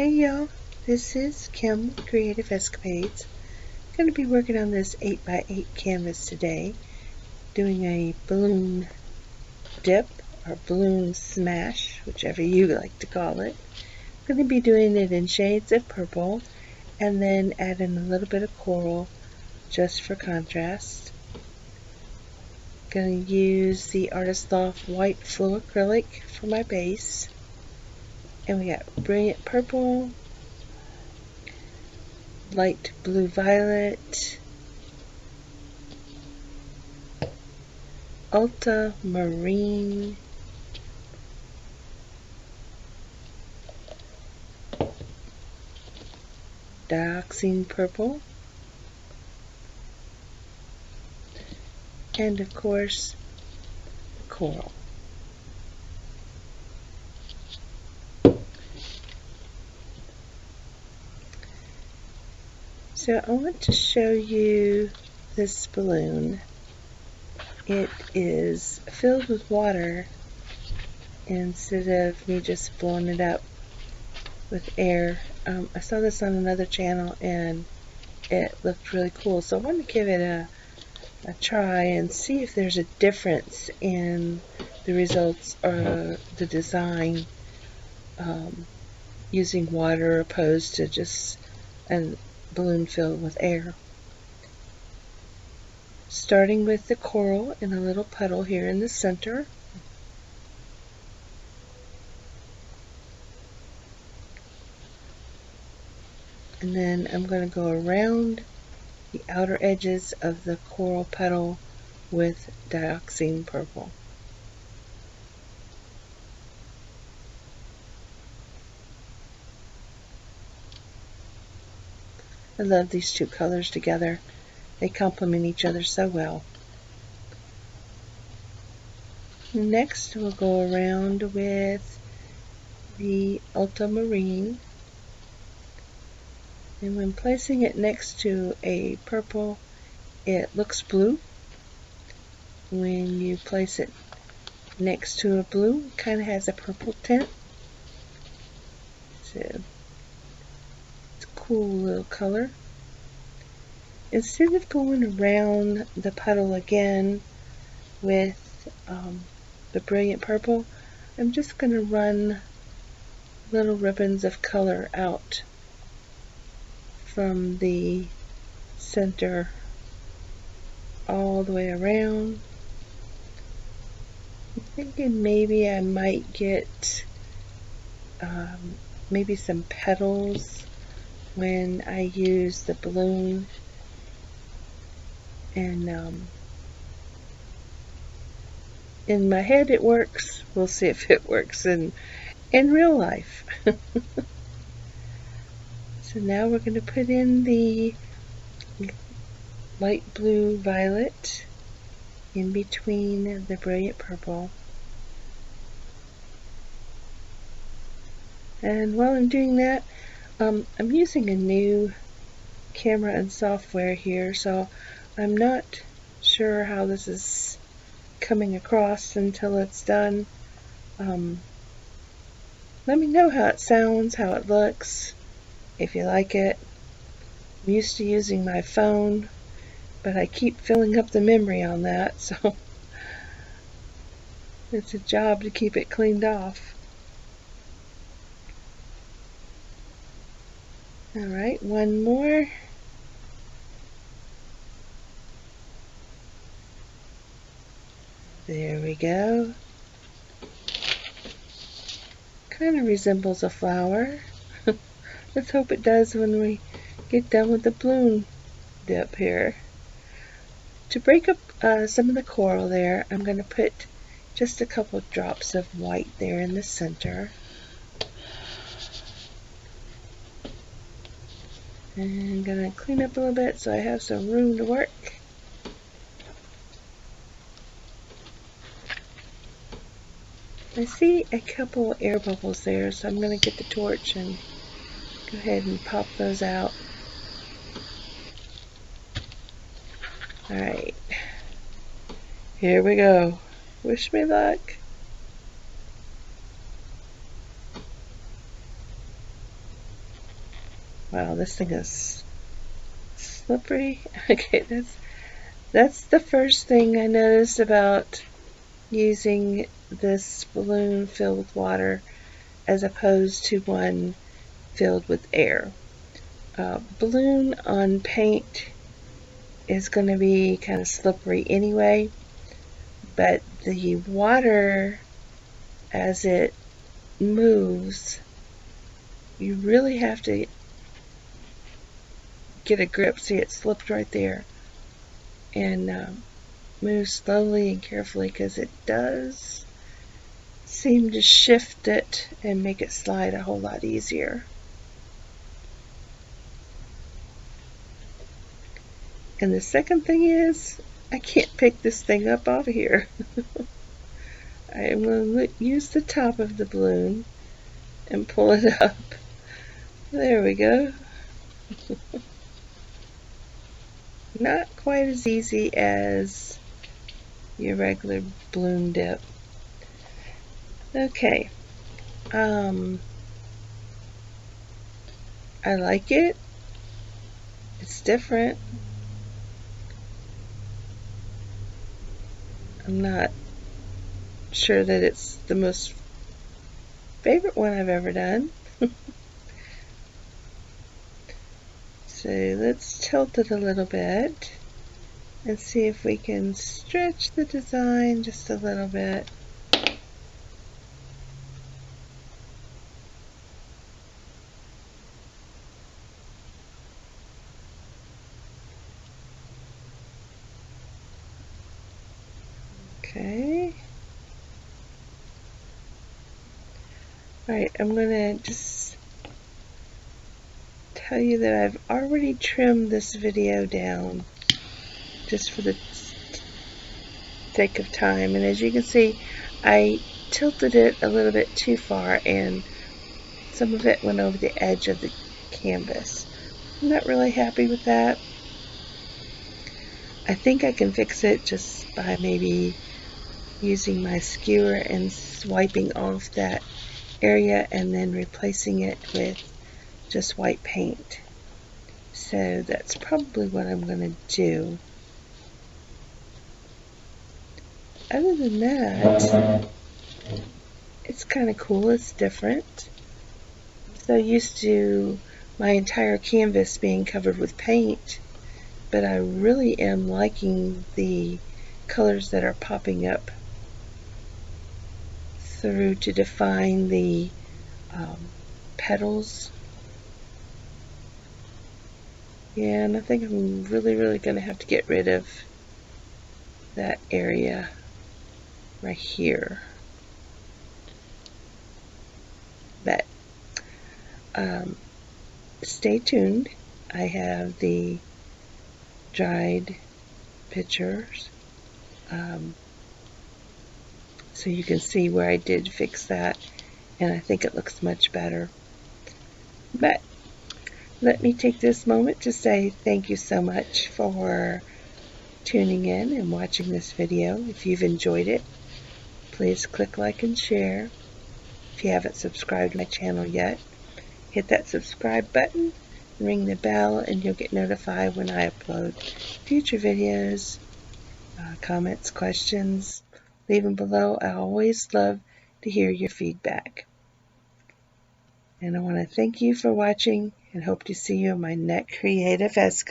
Hey y'all, this is Kim Creative Escapades. I'm going to be working on this 8x8 canvas today, doing a balloon dip or balloon smash, whichever you like to call it. I'm going to be doing it in shades of purple and then adding a little bit of coral just for contrast. Going to use the Artist Loft white flow acrylic for my base. And we got brilliant purple, light blue violet, ultramarine, dioxine purple, and of course coral. So I want to show you this balloon. It is filled with water instead of me just blowing it up with air. I saw this on another channel and it looked really cool, so I wanted to give it a try and see if there's a difference in the results or the design using water opposed to just a balloon filled with air. Starting with the coral in a little puddle here in the center. And then I'm going to go around the outer edges of the coral petal with dioxine purple. I love these two colors together. They complement each other so well. Next we'll go around with the ultramarine. And when placing it next to a purple, it looks blue. When you place it next to a blue, it kind of has a purple tint. So it's a cool little color. Instead of going around the puddle again with the brilliant purple, I'm just going to run little ribbons of color out from the center all the way around. I'm thinking maybe I might get maybe some petals when I use the balloon, and in my head it works. We'll see if it works in real life. So now we're going to put in the light blue violet in between the brilliant purple. And while I'm doing that, I'm using a new camera and software here, so I'm not sure how this is coming across until it's done. Let me know how it sounds, how it looks, if you like it. I'm used to using my phone, but I keep filling up the memory on that, so it's a job to keep it cleaned off. Alright, one more. There we go. Kind of resembles a flower. Let's hope it does when we get done with the balloon dip here. To break up some of the coral there, I'm going to put just a couple drops of white there in the center. And I'm going to clean up a little bit so I have some room to work. I see a couple air bubbles there, so I'm going to get the torch and go ahead and pop those out. Alright, here we go. Wish me luck. Wow, this thing is slippery. Okay, that's the first thing I noticed about using this balloon filled with water as opposed to one filled with air. Balloon on paint is going to be kind of slippery anyway, but the water, as it moves, you really have to get a grip. See, it slipped right there. And move slowly and carefully, because it does seem to shift it and make it slide a whole lot easier. And the second thing is, I can't pick this thing up off of here. I'm going to use the top of the balloon and pull it up. There we go. Not quite as easy as your regular balloon dip. Okay. I like it. It's different. I'm not sure that it's the most favorite one I've ever done. So let's tilt it a little bit and see if we can stretch the design just a little bit. Okay. Alright, I'm going to just tell you that I've already trimmed this video down just for the sake of time, and as you can see, I tilted it a little bit too far and some of it went over the edge of the canvas. I'm not really happy with that. I think I can fix it just by maybe using my skewer and swiping off that area and then replacing it with just white paint. So that's probably what I'm going to do. Other than that, it's kind of cool. It's different. So used to my entire canvas being covered with paint, but I really am liking the colors that are popping up through to define the petals. Yeah, and I think I'm really going to have to get rid of that area right here. But stay tuned. I have the dried pictures so you can see where I did fix that, and I think it looks much better. But let me take this moment to say thank you so much for tuning in and watching this video. If you've enjoyed it, please click like and share. If you haven't subscribed to my channel yet, hit that subscribe button and ring the bell, and you'll get notified when I upload future videos. Comments, questions, leave them below. I always love to hear your feedback. And I want to thank you for watching and hope to see you in my next creative escapade.